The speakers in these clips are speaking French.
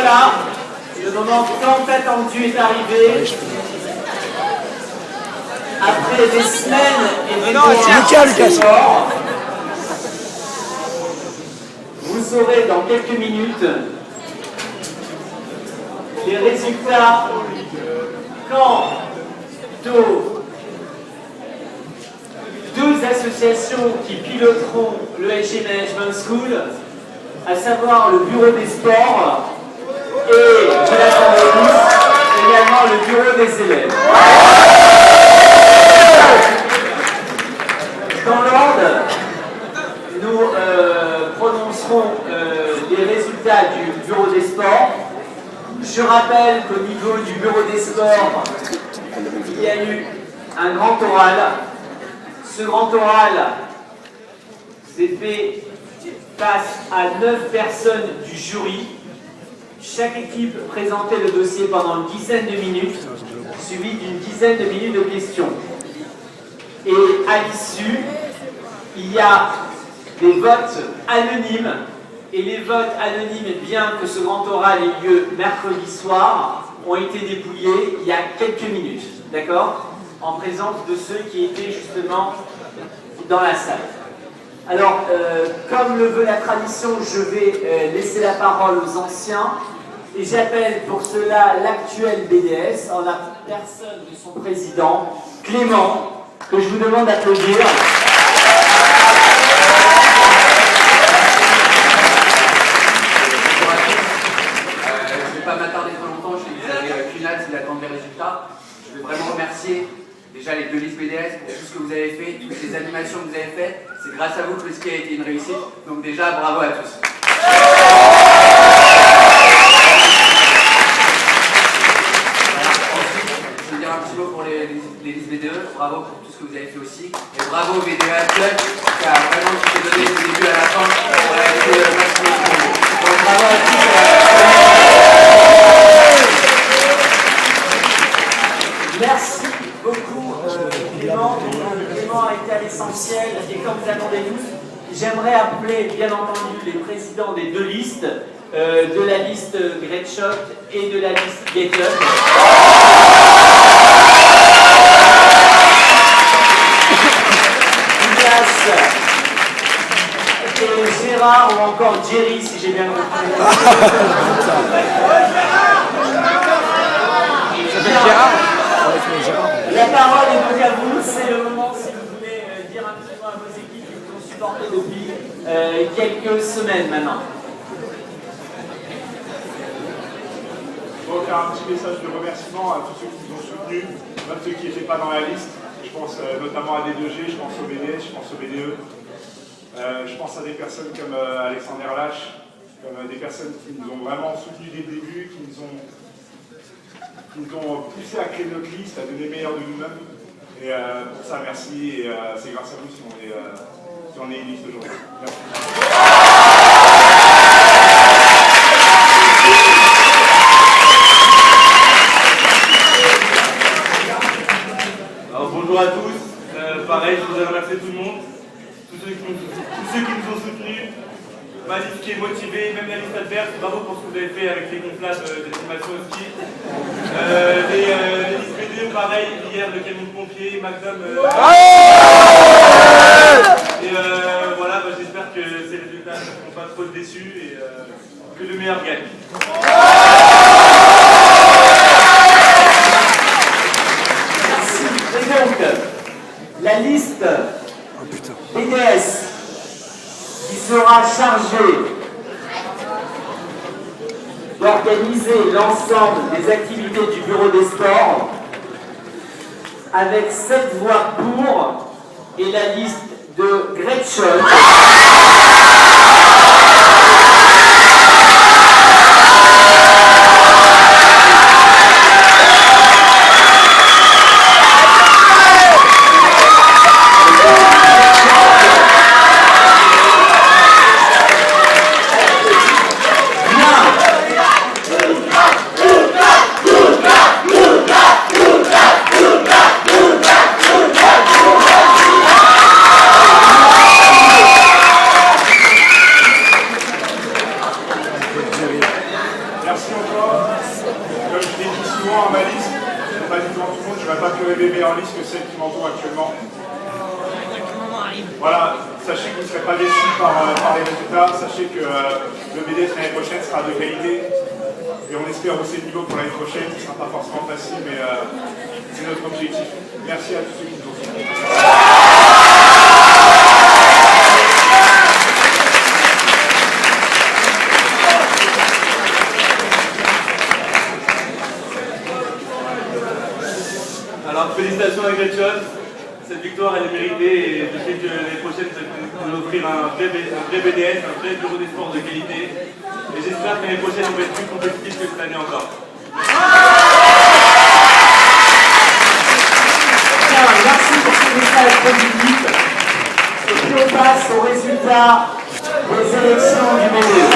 voilà, le moment tant attendu est arrivé. Après des semaines et des mois, vous saurez dans quelques minutes les résultats quand deux associations qui piloteront le SG Management School, à savoir le bureau des sports et, vous l'attendez tous, également le bureau des élèves. Dans l'ordre, nous prononcerons les résultats du bureau des sports. Je rappelle qu'au niveau du bureau des sports, il y a eu un grand oral. Ce grand oral s'est fait face à 9 personnes du jury. Chaque équipe présentait le dossier pendant une dizaine de minutes, suivi d'une dizaine de minutes de questions. Et à l'issue, il y a des votes anonymes. Et les votes anonymes, bien que ce grand oral ait lieu mercredi soir, ont été dépouillés il y a quelques minutes, d'accord ? En présence de ceux qui étaient justement dans la salle. Alors, comme le veut la tradition, je vais laisser la parole aux anciens et j'appelle pour cela l'actuel BDS en la personne de son président, Clément, que je vous demande d'applaudir. Je ne vais pas m'attarder trop longtemps, je sais que vous avez qu'une hâte, c'est d'attendre les résultats. Je veux vraiment remercier déjà les deux listes BDS pour tout ce que vous avez fait, toutes les animations que vous avez faites. C'est grâce à vous que le ski a été une réussite. Donc déjà, bravo à tous. Je veux dire un petit mot pour les listes BDE. Bravo pour tout ce que vous avez fait aussi. Et bravo au BDE Club qui a vraiment tout donné du début à la fin. On a été maximum pour vous. Donc bravo à tous. Merci beaucoup Clément. Clément a été à l'essentiel et comme vous attendez tous, j'aimerais appeler bien entendu les présidents des deux listes, de la liste Great Shot et de la liste Get Up. Et Gérard ou encore Jerry si j'ai bien compris. La parole est donc à vous, c'est le moment si vous voulez dire un petit mot à vos équipes qui vous ont supporté depuis quelques semaines maintenant. Donc un petit message de remerciement à tous ceux qui nous ont soutenus, même ceux qui n'étaient pas dans la liste. Je pense notamment à D2G, je pense au BDS, je pense au BDE. Je pense à des personnes comme Alexandre Lâche, comme des personnes qui nous ont vraiment soutenus dès le début, qui nous ont poussé à créer notre liste, à donner le meilleur de nous-mêmes. Et pour ça, merci. Et c'est grâce à vous si on est une liste aujourd'hui. Merci. Alors, bonjour à tous. Pareil, je voudrais remercier tout le monde, tous ceux qui nous ont soutenus. Ma liste qui est motivée, même la liste adverse, bravo pour ce que vous avez fait avec les gonflables d'estimation au ski. Les listes BDE, pareil, hier le camion de pompiers, Magnum. Et voilà, j'espère que ces résultats ne seront pas trop déçus et que le meilleur gagne. Merci. Et donc, la liste BDS qui sera chargé d'organiser l'ensemble des activités du bureau des sports avec 7 voix pour et la liste de Great Shot. souvent à ma liste, pas du tout en tout le monde, je n'aurais pas que les bébés en liste que celles qui m'entourent actuellement. Voilà, sachez que vous ne serez pas déçus par les résultats, sachez que le BDS l'année prochaine sera de qualité et on espère aussi le niveau pour l'année prochaine, ce ne sera pas forcément facile, mais c'est notre objectif. Merci à tous ceux qui nous ont suivis. Alors félicitations à Gretchen, cette victoire elle est méritée et je sais que l'année prochaine ça va nous offrir un vrai BDS, un vrai bureau des sports de qualité et j'espère que l'année prochaine on va être plus compétitif que cette année encore. Bien, merci pour ce message positif. Et puis on passe aux résultats des élections du BDE.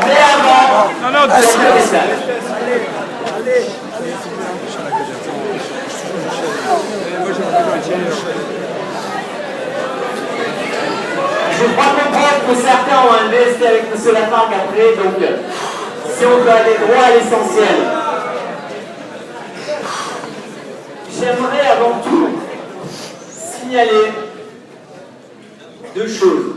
Mais avant, quelques messages. Je crois comprendre que certains ont un VST avec M. Lafargue après, donc si on peut aller droit à l'essentiel. J'aimerais avant tout signaler deux choses.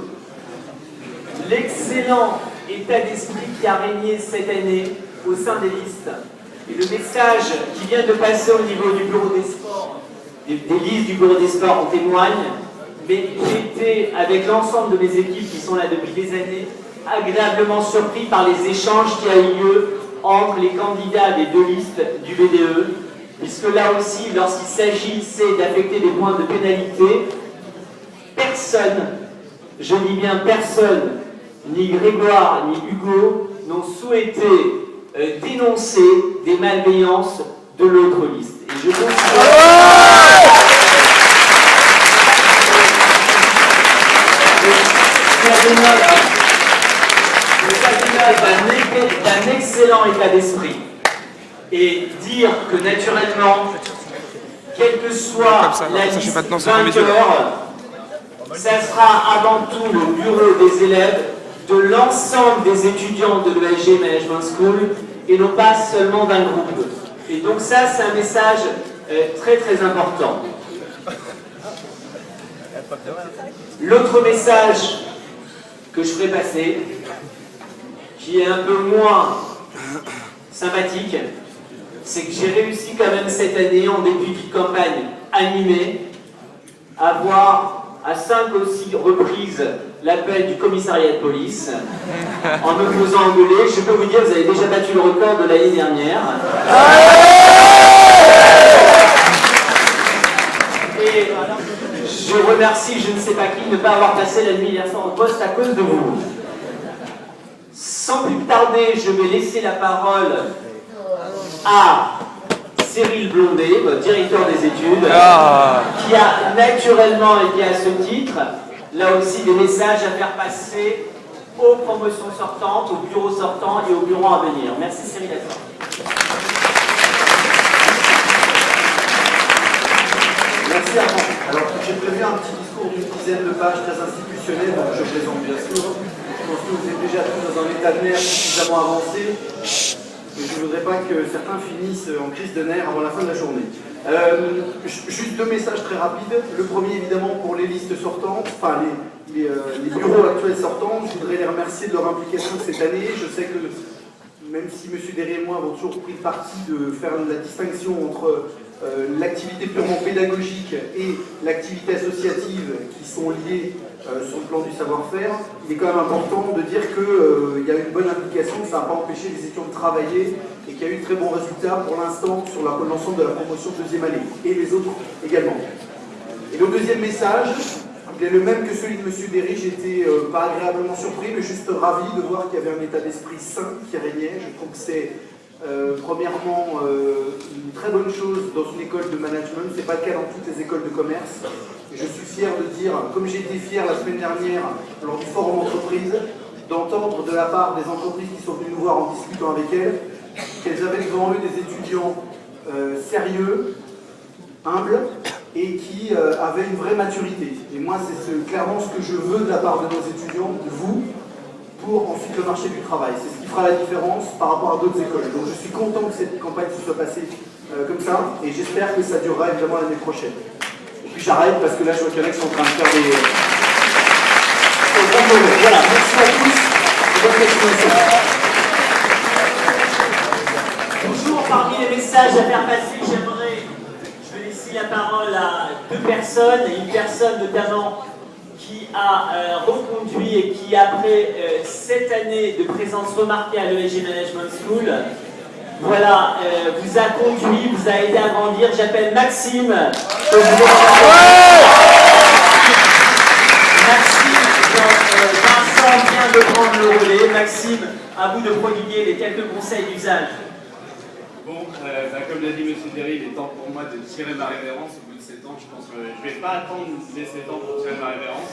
L'excellent état d'esprit qui a régné cette année au sein des listes et le message qui vient de passer au niveau du bureau des sports, des listes du bureau des sports en témoignent. Mais j'ai été, avec l'ensemble de mes équipes qui sont là depuis des années, agréablement surpris par les échanges qui ont eu lieu entre les candidats des deux listes du BDE, puisque là aussi, lorsqu'il s'agissait d'affecter des points de pénalité, personne, je dis bien personne, ni Grégoire ni Hugo, n'ont souhaité dénoncer des malveillances de l'autre liste. Et je considère... d'un excellent état d'esprit et dire que naturellement, quelle que soit la liste vainqueur, ça sera avant tout le bureau des élèves de l'ensemble des étudiants de l'ESG Management School et non pas seulement d'un groupe. Et donc ça, c'est un message très très important. L'autre message que je ferai passer, qui est un peu moins sympathique, c'est que j'ai réussi quand même cette année, en début de campagne animée, à voir à 5 ou 6 reprises l'appel du commissariat de police en me faisant engueuler. Je peux vous dire, vous avez déjà battu le record de l'année dernière. Et je remercie, je ne sais pas qui, de ne pas avoir passé la nuit hier soir au poste à cause de vous. Sans plus tarder, je vais laisser la parole à Cyril Blondet, votre directeur des études, qui a naturellement été à ce titre, là aussi des messages à faire passer aux promotions sortantes, aux bureaux sortants et aux bureaux à venir. Merci Cyril, à toi. Merci Armand. Alors j'ai prévu un petit discours d'une dizaine de pages très institutionnel, donc je plaisante bien sûr. Je pense que vous êtes déjà tous dans un état de nerfs suffisamment avancé. Et je ne voudrais pas que certains finissent en crise de nerfs avant la fin de la journée. Juste deux messages très rapides. Le premier évidemment pour les listes sortantes, enfin les bureaux actuels sortants. Je voudrais les remercier de leur implication cette année. Je sais que même si M. Derry et moi avons toujours pris le parti de faire la distinction entre l'activité purement pédagogique et l'activité associative qui sont liées sur le plan du savoir-faire, il est quand même important de dire qu'il y a une bonne implication, que ça n'a pas empêché les étudiants de travailler et qu'il y a eu de très bons résultats pour l'instant sur l'ensemble de la promotion de deuxième année et les autres également. Et le deuxième message, il est le même que celui de M. Derry. J'étais pas agréablement surpris mais juste ravi de voir qu'il y avait un état d'esprit sain qui régnait. Je trouve que c'est premièrement une très bonne chose dans une école de management, c'est pas le cas dans toutes les écoles de commerce. Et je suis fier de dire, comme j'ai été fier la semaine dernière lors du forum entreprise, d'entendre de la part des entreprises qui sont venues nous voir en discutant avec elles, qu'elles avaient devant eux des étudiants sérieux, humbles et qui avaient une vraie maturité. Et moi c'est clairement ce que je veux de la part de nos étudiants, de vous, pour ensuite le marché du travail. C'est ce qui fera la différence par rapport à d'autres écoles. Donc je suis content que cette campagne se soit passée comme ça, et j'espère que ça durera évidemment l'année prochaine. Et puis j'arrête parce que là je vois qu'il y en a qui sont en train de faire des... Voilà, merci à tous et bonne continuation. Toujours parmi les messages à faire passer, je vais laisser la parole à deux personnes, et une personne notamment qui a reconduit et qui, après 7 années de présence remarquée à l'ESG Management School, voilà, vous a conduit, vous a aidé à grandir. J'appelle Maxime. Maxime, Vincent vient de prendre le relais. Maxime, à vous de prodiguer les quelques conseils d'usage. Bon, comme l'a dit M. Derry, il est temps pour moi de tirer ma révérence au bout de 7 ans. Je pense que je ne vais pas attendre les 7 ans pour tirer ma révérence.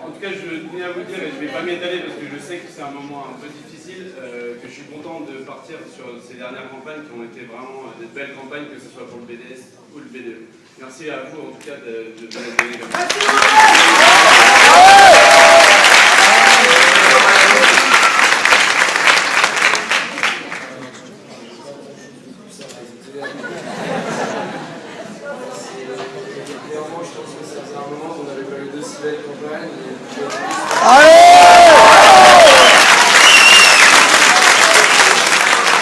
En tout cas, je tenais à vous dire, et je ne vais pas m'étaler parce que je sais que c'est un moment un peu difficile, que je suis content de partir sur ces dernières campagnes qui ont été vraiment des belles campagnes, que ce soit pour le BDS ou le BDE. Merci à vous en tout cas de me donner comme ça. Clairement, je pense que ça faisait un moment qu'on n'avait pas eu de si belles campagnes.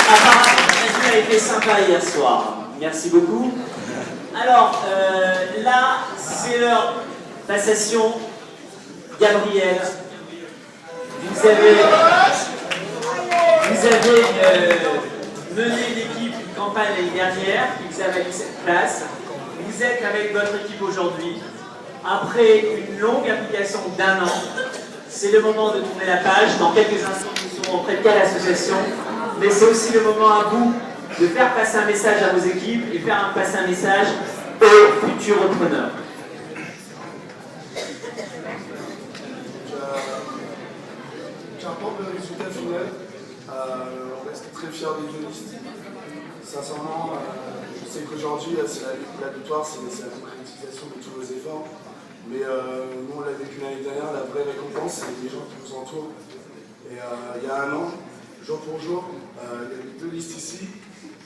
Apparemment, la a été sympa hier soir. Merci beaucoup. Alors, là, c'est leur passation. Gabriel, vous avez mené l'équipe une campagne l'année dernière, qui vous avez eu cette place. Vous êtes avec votre équipe aujourd'hui. Après une longue application d'1 an, c'est le moment de tourner la page. Dans quelques instants, nous serons auprès de quelle association. Mais c'est aussi le moment à vous de faire passer un message à vos équipes et faire passer un message aux futurs repreneurs. Qu'importe le résultat final, on reste très fiers des deux listes. Sincèrement, je sais qu'aujourd'hui, c'est la victoire, c'est la concrétisation de tous vos efforts. Mais nous, on l'a vécu l'année dernière, la vraie récompense, c'est les gens qui vous entourent. Et il y a 1 an, jour pour jour, il y a 2 listes ici,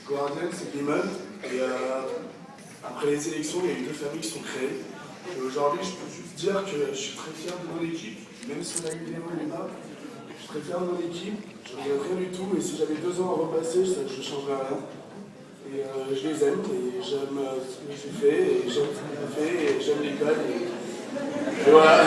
Guardian et Gimel. Et après les élections, il y a eu 2 familles qui sont créées. Et aujourd'hui, je peux juste dire que je suis très fier de mon équipe, même si on a eu des hauts et des bas. Je suis très fier de mon équipe, je ne regrette rien du tout. Et si j'avais 2 ans à repasser, je ne changerais rien. Et je les aime, et j'aime ce que j'ai fait, et j'aime ce que j'ai fait, et j'aime l'école. Et voilà.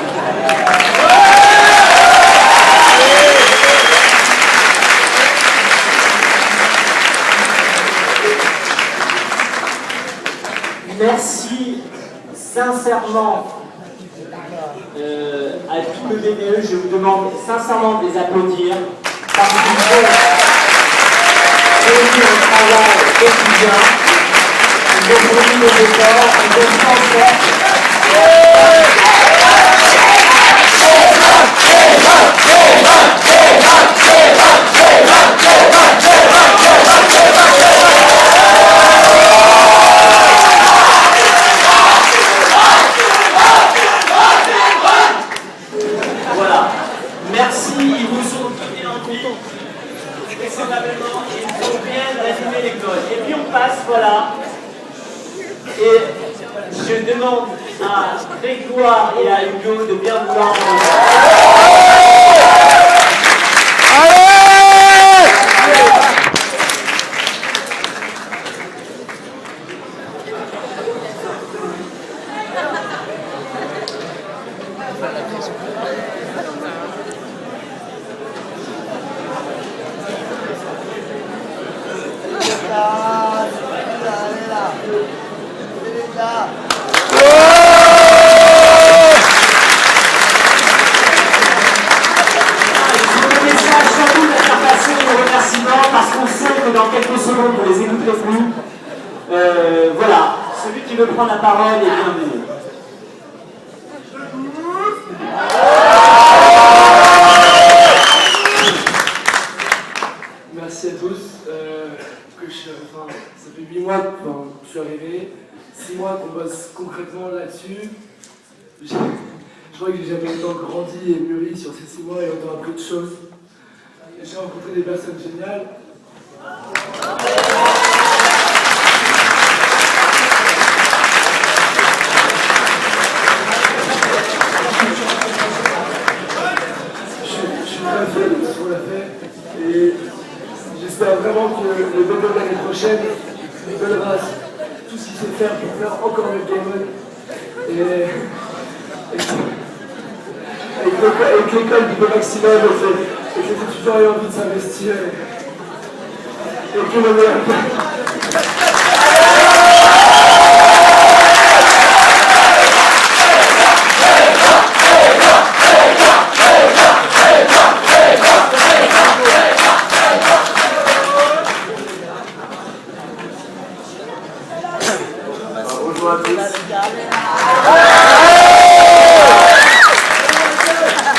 Merci sincèrement à tout le BDE. Je vous demande sincèrement de les applaudir parce qu'ils ont réussi un travail quotidien. Ils ont fourni des efforts, ils ont fait en sorte. Voilà. Merci, ils vous ont donné envie. Raisonnablement, ils ont bien animé l'école. Et puis on passe, voilà. Et je demande à Grégoire et à Hugo de bien vouloir. Parce qu'on sait que dans quelques secondes, vous les écouterez plus. Voilà, celui qui veut prendre la parole est bienvenu. Merci à tous. Ça fait 8 mois que je suis arrivé, 6 mois qu'on bosse concrètement là-dessus. Je Je crois que j'ai jamais autant grandi et mûri sur ces 6 mois et autant appris de choses. J'ai rencontré des personnes géniales. Je suis très fier de tout ce qu'on a fait et j'espère vraiment que le BDE de l'année prochaine nous donnera tout ce qu'il sait faire pour faire encore mieux Game On. Et avec l'école du maximum et que les étudiants aient envie de s'investir et que le meilleur. Bonjour à tous.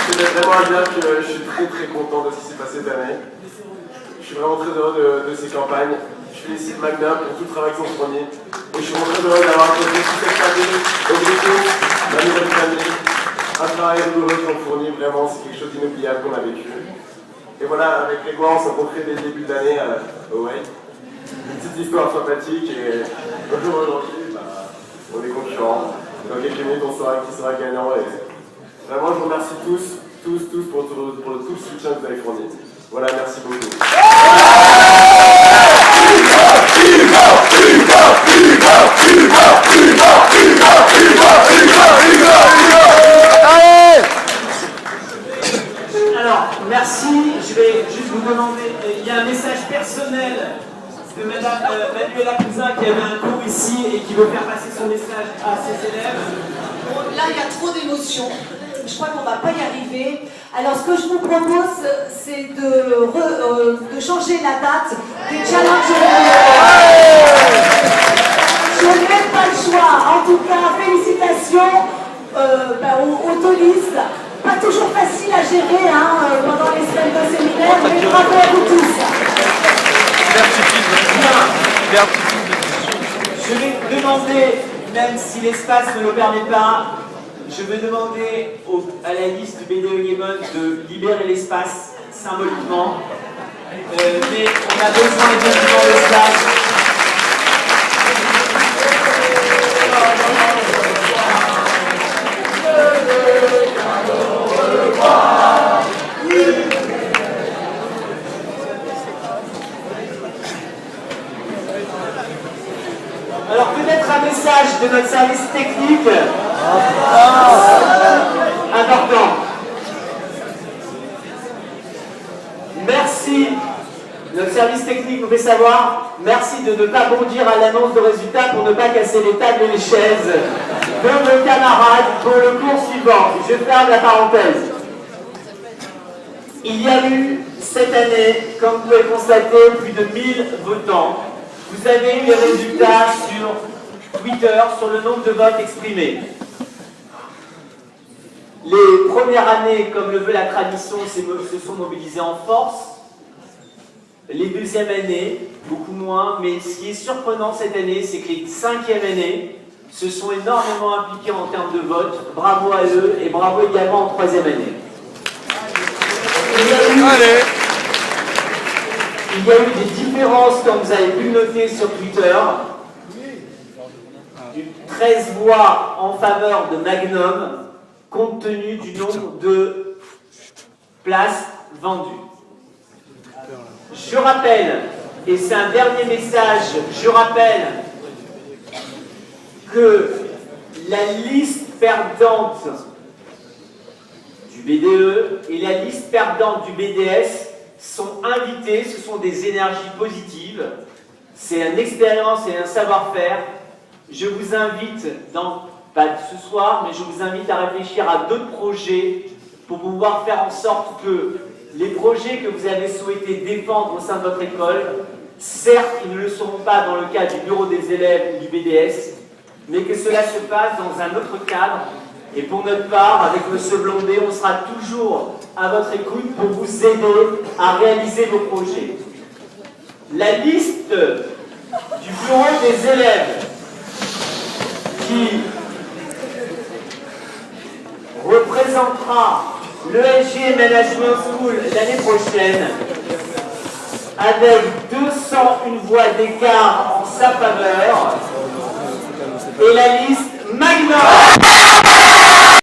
Je voulais vraiment dire que je suis très content de ce qui s'est passé cette année. Je suis vraiment très heureux de ces campagnes. Je félicite Magna pour tout le travail qu'ils ont fourni. Et je suis vraiment très heureux d'avoir posé toute cette famille au groupe, la nouvelle famille. Un travail rigoureux qu'ils ont fourni, vraiment, c'est quelque chose d'inoubliable qu'on a vécu. Et voilà, avec Grégoire, on s'est rencontrés dès le début de l'année au Way. Une petite histoire sympathique et aujourd'hui, on est concurrents. Dans quelques minutes, on saura qui sera gagnant. Et vraiment, je vous remercie tous pour tout le soutien que vous avez fourni. Voilà, merci beaucoup. Alors, merci. Je vais juste vous demander, il y a un message personnel de Madame Manuela Cousin qui avait un cours ici et qui veut faire passer son message à ses élèves. Bon, là, il y a trop d'émotions. Je crois qu'on ne va pas y arriver. Alors, ce que je vous propose, c'est de changer la date des challenges. Je n'ai pas le choix. En tout cas, félicitations aux tolistes. Pas toujours facile à gérer pendant les semaines de séminaire, mais bravo à vous tous. Je vais demander, même si l'espace ne le permet pas, je vais demander à la liste du BDE Game On de libérer l'espace symboliquement. Mais on a besoin évidemment de l'espace. Alors peut-être un message de notre service technique important. Merci. Notre service technique nous fait savoir, merci de ne pas bondir à l'annonce de résultats pour ne pas casser les tables et les chaises de nos camarades pour le cours suivant. Je ferme la parenthèse. Il y a eu cette année, comme vous pouvez le constater, plus de 1000 votants. Vous avez eu les résultats sur Twitter, sur le nombre de votes exprimés. Les premières années, comme le veut la tradition, se sont mobilisées en force. Les deuxièmes années, beaucoup moins. Mais ce qui est surprenant cette année, c'est que les cinquièmes années se sont énormément impliqués en termes de vote. Bravo à eux et bravo également en troisième année. Il y a eu des différences, comme vous avez pu le noter sur Twitter. 13 voix en faveur de Magnum, compte tenu du nombre de places vendues. Je rappelle, et c'est un dernier message, je rappelle que la liste perdante du BDE et la liste perdante du BDS sont invités, ce sont des énergies positives, c'est une expérience et un savoir-faire. Je vous invite, pas ce soir, mais je vous invite à réfléchir à d'autres projets pour pouvoir faire en sorte que les projets que vous avez souhaité défendre au sein de votre école, certes, ils ne le seront pas dans le cadre du bureau des élèves ou du BDS, mais que cela se passe dans un autre cadre. Et pour notre part, avec M. Blondet, on sera toujours à votre écoute pour vous aider à réaliser vos projets. La liste du bureau des élèves qui représente présentera le l'ESG Management School l'année prochaine avec 201 voix d'écart en sa faveur et la liste Magna.